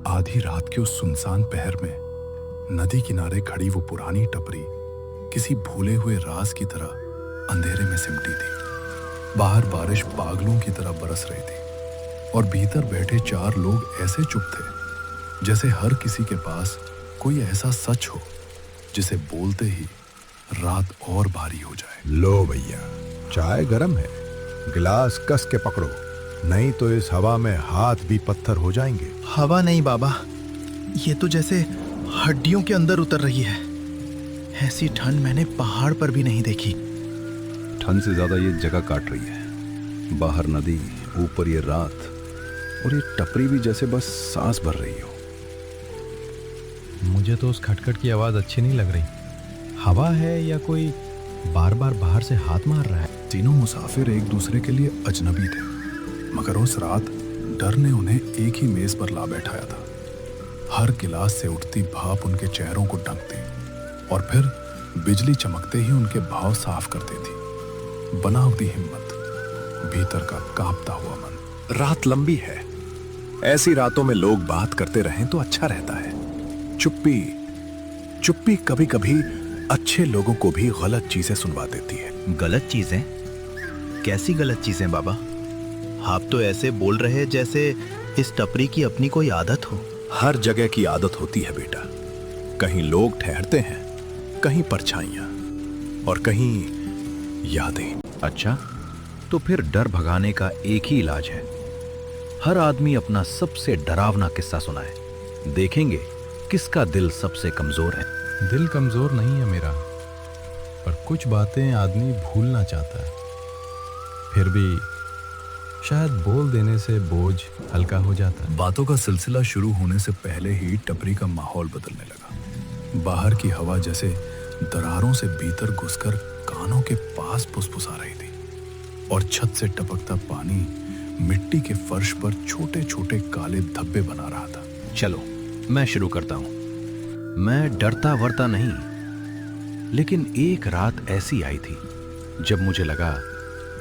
आधी रात के उस सुनसान पहर में नदी किनारे खड़ी वो पुरानी टपरी किसी भूले हुए राज की तरह अंधेरे में सिमटी थी। बाहर बारिश पागलों की तरह बरस रही थी और भीतर बैठे चार लोग ऐसे चुप थे जैसे हर किसी के पास कोई ऐसा सच हो जिसे बोलते ही रात और भारी हो जाए। लो भैया, चाय गरम है, गिलास कस के पकड़ो, नहीं तो इस हवा में हाथ भी पत्थर हो जाएंगे। हवा नहीं बाबा, ये तो जैसे हड्डियों के अंदर उतर रही है। ऐसी ठंड मैंने पहाड़ पर भी नहीं देखी। ठंड से ज्यादा ये जगह काट रही है। बाहर नदी, ऊपर ये रात, और ये टपरी भी जैसे बस सांस भर रही हो। मुझे तो उस खटखट की आवाज अच्छी नहीं लग रही। हवा है या कोई बार बार बाहर से हाथ मार रहा है। तीनों मुसाफिर एक दूसरे के लिए अजनबी थे, मगर उस रात डर ने उन्हें एक ही मेज पर ला बैठाया था। हर गिलास से उठती भाप उनके चेहरों को ढकती और फिर बिजली चमकते ही उनके भाव साफ कर देती। बनावटी हिम्मत, भीतर का कांपता हुआ मन। रात लंबी है, ऐसी रातों में लोग बात करते रहें तो अच्छा रहता है। चुप्पी कभी कभी अच्छे लोगों को भी गलत चीजें सुनवा देती है। गलत चीजें? कैसी गलत चीजें बाबा? आप तो ऐसे बोल रहे जैसे इस टपरी की अपनी कोई आदत हो। हर जगह की आदत होती है बेटा। कहीं लोग ठहरते हैं, कहीं परछाइयां और कहीं यादें। अच्छा, तो फिर डर भगाने का एक ही इलाज है। हर आदमी अपना सबसे डरावना किस्सा सुनाए, देखेंगे किसका दिल सबसे कमजोर है। दिल कमजोर नहीं है मेरा, पर कुछ बातें आदमी भूलना चाहता है। फिर भी शायद बोल देने से बोझ हल्का हो जाता है। बातों का सिलसिला शुरू होने से पहले ही टपरी का माहौल बदलने लगा। बाहर की हवा जैसे दरारों से भीतर घुसकर कानों के पास फुसफुसा रही थी और छत से टपकता पानी मिट्टी के फर्श पर छोटे छोटे काले धब्बे बना रहा था। चलो मैं शुरू करता हूं। मैं डरता वरता नहीं, लेकिन एक रात ऐसी आई थी जब मुझे लगा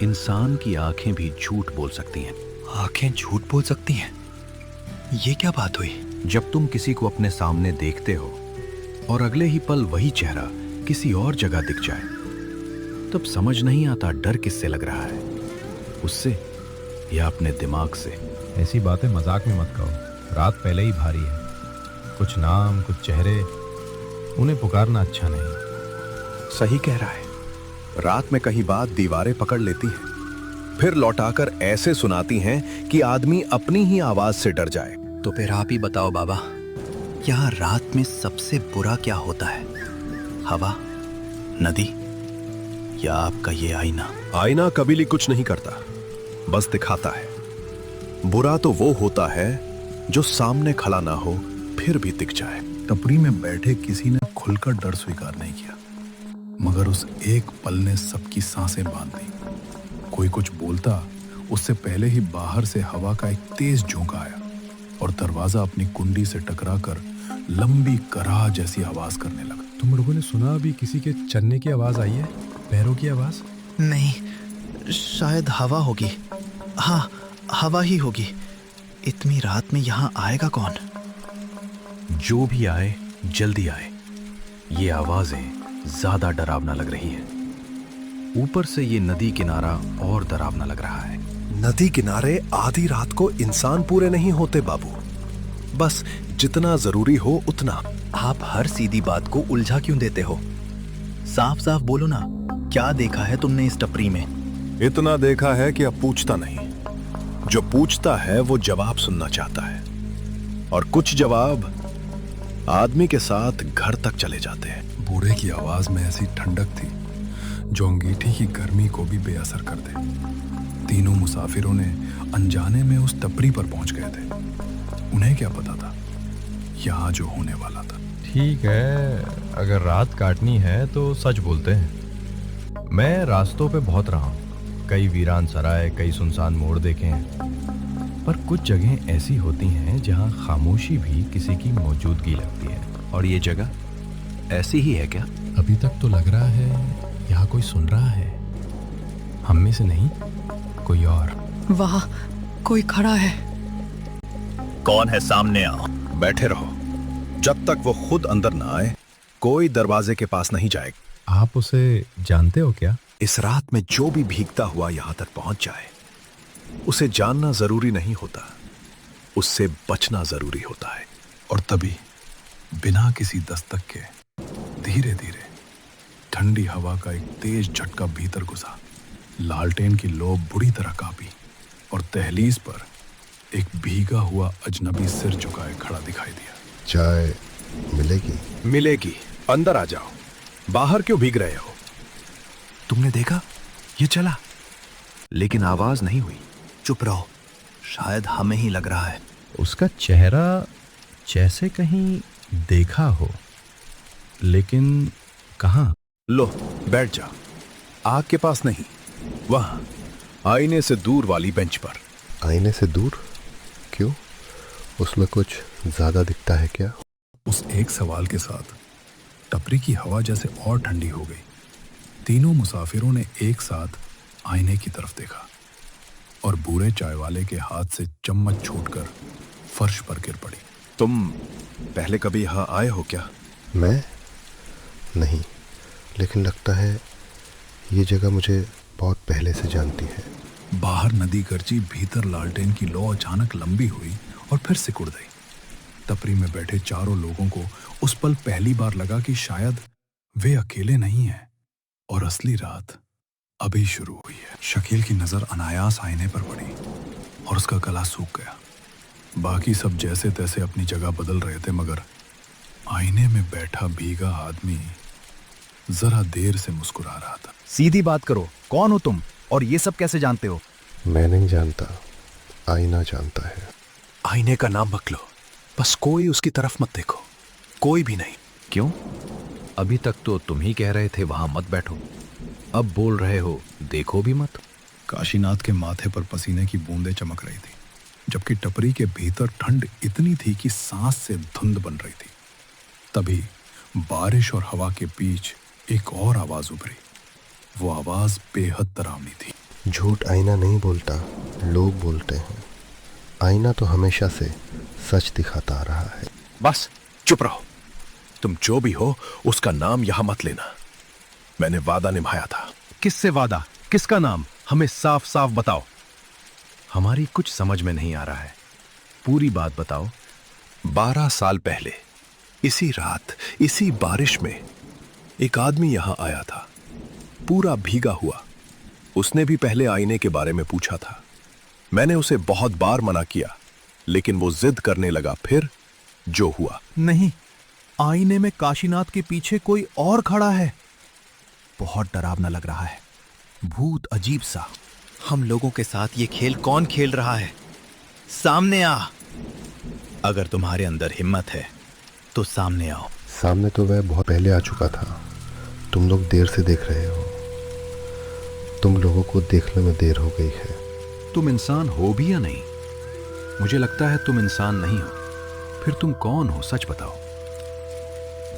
इंसान की आंखें भी झूठ बोल सकती हैं। आंखें झूठ बोल सकती हैं? ये क्या बात हुई? जब तुम किसी को अपने सामने देखते हो और अगले ही पल वही चेहरा किसी और जगह दिख जाए, तब समझ नहीं आता डर किससे लग रहा है, उससे या अपने दिमाग से। ऐसी बातें मजाक में मत कहो। रात पहले ही भारी है। कुछ नाम, कुछ चेहरे, उन्हें पुकारना अच्छा नहीं। सही कह रहा है। रात में कहीं बात दीवारें पकड़ लेती हैं, फिर लौटाकर ऐसे सुनाती हैं कि आदमी अपनी ही आवाज से डर जाए। तो फिर आप ही बताओ बाबा, यहाँ रात में सबसे बुरा क्या होता है? हवा, नदी या आपका ये आईना? आईना कभी कुछ नहीं करता, बस दिखाता है। बुरा तो वो होता है जो सामने खड़ा ना हो फिर भी दिख जाए। टपरी में बैठे किसी ने खुलकर डर स्वीकार नहीं किया, मगर उस एक पल ने सबकी सांसें बांध दी। कोई कुछ बोलता उससे पहले ही बाहर से हवा का एक तेज झोंका आया और दरवाजा अपनी कुंडी से टकराकर लंबी कराह जैसी आवाज करने लगा। तुम लोगों ने सुना अभी किसी के चलने की आवाज आई है? पैरों की आवाज? नहीं, शायद हवा होगी। हाँ, हवा ही होगी। इतनी रात में यहाँ आएगा कौन? जो भी आए जल्दी आए। ये आवाजें ज्यादा डरावना लग रही है। ऊपर से ये नदी किनारा और डरावना लग रहा है। नदी किनारे आधी रात को इंसान पूरे नहीं होते बाबू, बस जितना जरूरी हो उतना। आप हर सीधी बात को उलझा क्यों देते हो? साफ साफ बोलो ना, क्या देखा है तुमने इस टपरी में? इतना देखा है कि अब पूछता नहीं। जो पूछता है वो जवाब सुनना चाहता है, और कुछ जवाब आदमी के साथ घर तक चले जाते हैं। बूढ़े की आवाज में ऐसी ठंडक थी जो अंगीठी की गर्मी को भी बेअसर कर दे। तीनों मुसाफिरों ने अनजाने में उस टपरी पर पहुंच गए थे। उन्हें क्या पता था यहाँ जो होने वाला था। ठीक है, अगर रात काटनी है तो सच बोलते हैं। मैं रास्तों पे बहुत रहा हूँ, कई वीरान सराय, कई सुनसान मोड़ देखे हैं, पर कुछ जगह ऐसी होती हैं जहाँ खामोशी भी किसी की मौजूदगी लगती है। और ये जगह ऐसी ही है क्या? अभी तक तो लग रहा है यहाँ कोई सुन रहा है, हम में से नहीं, कोई और। वहाँ कोई खड़ा है। कौन है? सामने आओ। बैठे रहो। जब तक वो खुद अंदर ना आए कोई दरवाजे के पास नहीं जाएगा। आप उसे जानते हो क्या? इस रात में जो भी भीगता हुआ यहां तक पहुंच जाए, उसे जानना जरूरी नहीं होता, उससे बचना जरूरी होता है। और तभी बिना किसी दस्तक के धीरे धीरे ठंडी हवा का एक तेज झटका भीतर घुसा। लालटेन की लौ बुरी तरह कांपी और दहलीज पर एक भीगा हुआ अजनबी सिर झुकाए खड़ा दिखाई दिया। चाय मिलेगी? मिलेगी, अंदर आ जाओ। बाहर क्यों भीग रहे हो? तुमने देखा? ये चला, लेकिन आवाज नहीं हुई। चुप रहो, शायद हमें ही लग रहा है। उसका चेहरा जैसे कहीं देखा हो, लेकिन कहाँ? लो बैठ जा। आग के पास नहीं, वहां आईने से दूर वाली बेंच पर। आईने से दूर? क्यों? उसमें कुछ ज्यादा दिखता है क्या? उस एक सवाल के साथ टपरी की हवा जैसे और ठंडी हो गई। तीनों मुसाफिरों ने एक साथ आईने की तरफ देखा और बूढ़े चाय वाले के हाथ से चम्मच छूटकर फर्श पर गिर पड़ी। तुम पहले कभी यहां आए हो क्या? मैं नहीं, लेकिन लगता है ये जगह मुझे बहुत पहले से जानती है। बाहर नदी गरजी, भीतर लालटेन की लौ अचानक लंबी हुई और फिर सिकुड़ गई। टपरी में बैठे चारों लोगों को उस पल पहली बार लगा कि शायद वे अकेले नहीं हैं और असली रात अभी शुरू हुई है। शकील की नजर अनायास आईने पर पड़ी और उसका गला सूख गया। बाकी सब जैसे तैसे अपनी जगह बदल रहे थे, मगर आईने में बैठा भीगा आदमी जरा देर से मुस्कुरा रहा था। सीधी बात करो, कौन हो तुम और ये सब कैसे जानते हो? मैं नहीं जानता, आईना जानता है। आईने का नाम मत लो, बस कोई उसकी तरफ मत देखो, कोई भी नहीं। क्यों? अभी तक तो तुम ही कह रहे थे वहां मत बैठो, अब बोल रहे हो देखो भी मत। काशीनाथ के माथे पर पसीने की बूंदें चमक रही थी, जबकि टपरी के भीतर ठंड इतनी थी कि सांस से धुंध बन रही थी। तभी बारिश और हवा के बीच एक और आवाज उभरी। वो आवाज बेहद डरावनी थी। झूठ आईना नहीं बोलता, लोग बोलते हैं। आईना तो हमेशा से सच दिखाता आ रहा है। बस चुप रहो। तुम जो भी हो उसका नाम यहां मत लेना। मैंने वादा निभाया था। किससे वादा? किसका नाम? हमें साफ साफ बताओ। हमारी कुछ समझ में नहीं आ रहा है, पूरी बात बताओ। 12 साल पहले इसी रात, इसी बारिश में एक आदमी यहां आया था, पूरा भीगा हुआ। उसने भी पहले आईने के बारे में पूछा था। मैंने उसे बहुत बार मना किया, लेकिन वो जिद करने लगा। फिर जो हुआ। नहीं, आईने में काशीनाथ के पीछे कोई और खड़ा है। बहुत डरावना लग रहा है, भूत अजीब सा। हम लोगों के साथ ये खेल कौन खेल रहा है? सामने आ। अगर तुम्हारे अंदर हिम्मत है तो सामने आओ। सामने तो वह बहुत पहले आ चुका था। तुम लोग देर से देख रहे हो। तुम लोगों को देखने में देर हो गई है। तुम इंसान हो भी या नहीं? मुझे लगता है तुम इंसान नहीं हो। फिर तुम कौन हो, सच बताओ।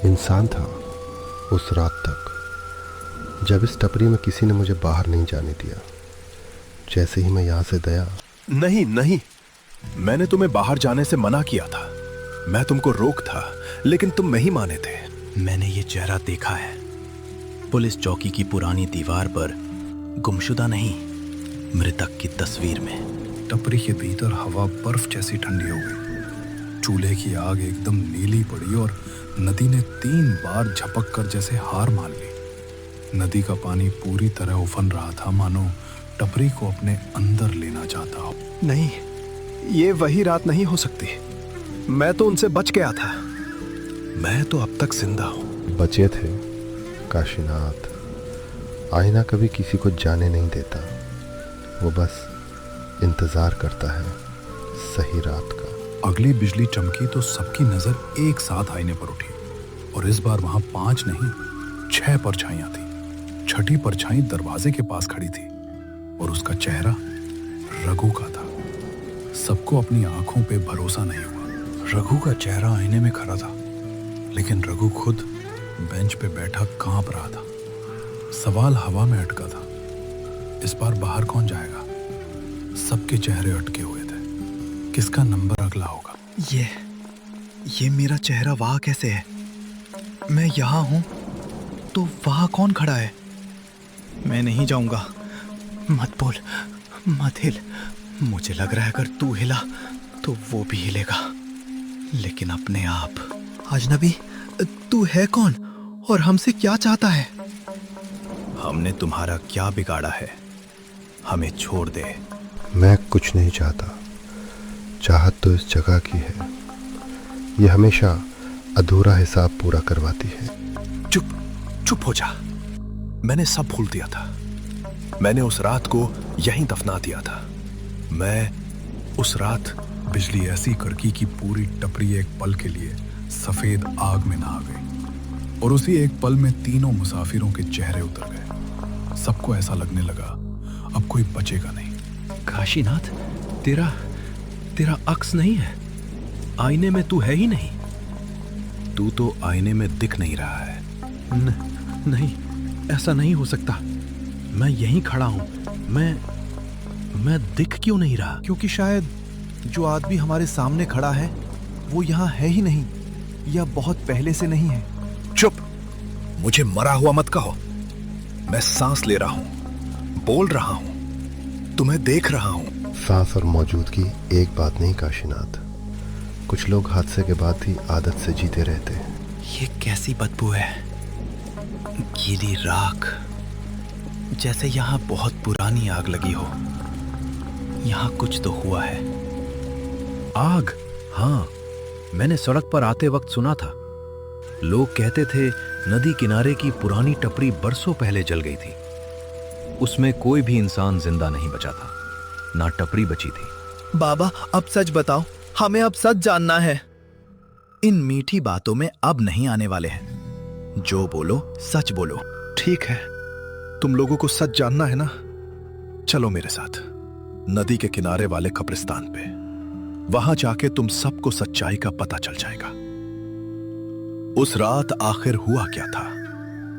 इंसान था उस रात तक, जब इस टपरी में किसी ने मुझे बाहर नहीं जाने दिया। जैसे ही मैं यहां से गया। नहीं नहीं, मैंने तुम्हें बाहर जाने से मना किया था। मैं तुमको रोक था, लेकिन तुम नहीं माने थे। मैंने ये चेहरा देखा है, पुलिस चौकी की पुरानी दीवार पर गुमशुदा नहीं, मृतक की तस्वीर में। टपरी के भीतर हवा बर्फ जैसी ठंडी हो गई। चूल्हे की आग एकदम नीली पड़ी और नदी ने 3 बार झपक कर जैसे हार मान ली। नदी का पानी पूरी तरह उफन रहा था, मानो टपरी को अपने अंदर लेना चाहता हो। नहीं, ये वही रात नहीं हो सकती। मैं तो उनसे बच गया था। मैं तो अब तक जिंदा हूं। बचे थे काशीनाथ। आईना कभी किसी को जाने नहीं देता, वो बस इंतजार करता है सही रात का। अगली बिजली चमकी तो सबकी नजर एक साथ आईने पर उठी और इस बार वहां 5 नहीं 6 परछाइयां थी। छठी परछाई दरवाजे के पास खड़ी थी और उसका चेहरा रघु का था। सबको अपनी आंखों पे भरोसा नहीं हुआ। रघु का चेहरा आईने में खड़ा था, लेकिन रघु खुद बेंच पे बैठा कांप रहा था। सवाल हवा में अटका था, इस बार बाहर कौन जाएगा? सबके चेहरे अटके हुए थे। किसका नंबर अगला होगा? ये मेरा चेहरा वहां कैसे है? मैं यहां हूं तो वहां कौन खड़ा है? मैं नहीं जाऊंगा। मत बोल, मत हिल। मुझे लग रहा है अगर तू हिला तो वो भी हिलेगा, लेकिन अपने आप। अजनबी, तू है कौन और हमसे क्या चाहता है? हमने तुम्हारा क्या बिगाड़ा है? हमें छोड़ दे। मैं कुछ नहीं चाहता। चाहत तो इस जगह की है। ये हमेशा अधूरा हिसाब पूरा करवाती है। चुप चुप हो जा। मैंने सब भूल दिया था। मैंने उस रात को यहीं दफना दिया था। मैं उस रात बिजली ऐसी कड़की कि पूरी टपरी एक पल के लिए सफेद आग में नहा गई, और उसी एक पल में तीनों मुसाफिरों के चेहरे उतर गए। सबको ऐसा लगने लगा अब कोई बचेगा नहीं। काशीनाथ, तेरा अक्स नहीं है। आईने में तू है ही नहीं। तू तो आईने में दिख नहीं रहा है। नहीं, ऐसा नहीं हो सकता। मैं यहीं खड़ा हूं। मैं दिख क्यों नहीं रहा? क्योंकि शायद जो आदमी हमारे सामने खड़ा है वो यहाँ है ही नहीं, या बहुत पहले से नहीं है। चुप! मुझे मरा हुआ मत कहो। मैं सांस ले रहा हूं, बोल रहा हूं, तुम्हें देख रहा हूं। सांस और मौजूदगी एक बात नहीं काशीनाथ। कुछ लोग हादसे के बाद भी आदत से जीते रहते हैं। ये कैसी बदबू है? गीली राख, जैसे यहाँ बहुत पुरानी आग लगी हो। यहाँ कुछ तो हुआ है। आग? हाँ, मैंने सड़क पर आते वक्त सुना था। लोग कहते थे नदी किनारे की पुरानी टपरी बरसों पहले जल गई थी। उसमें कोई भी इंसान जिंदा नहीं बचा था, ना टपरी बची थी। बाबा, अब सच बताओ, हमें अब सच जानना है। इन मीठी बातों में अब नहीं आने वाले हैं। जो बोलो सच बोलो। ठीक है, तुम लोगों को सच जानना है ना? चलो मेरे साथ नदी के किनारे वाले कब्रिस्तान पे। वहां जाके तुम सबको सच्चाई का पता चल जाएगा। उस रात आखिर हुआ क्या था?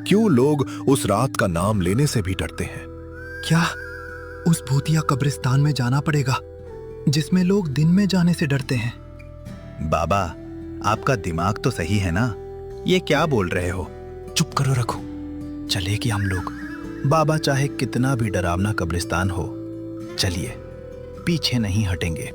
क्यों लोग उस रात का नाम लेने से भी डरते हैं? क्या उस भूतिया कब्रिस्तान में जाना पड़ेगा जिसमें लोग दिन में जाने से डरते हैं? बाबा, आपका दिमाग तो सही है ना? ये क्या बोल रहे हो? चुप करो, रखो। चले कि हम लोग। बाबा, चाहे कितना भी डरावना कब्रिस्तान हो, चलिए, पीछे नहीं हटेंगे।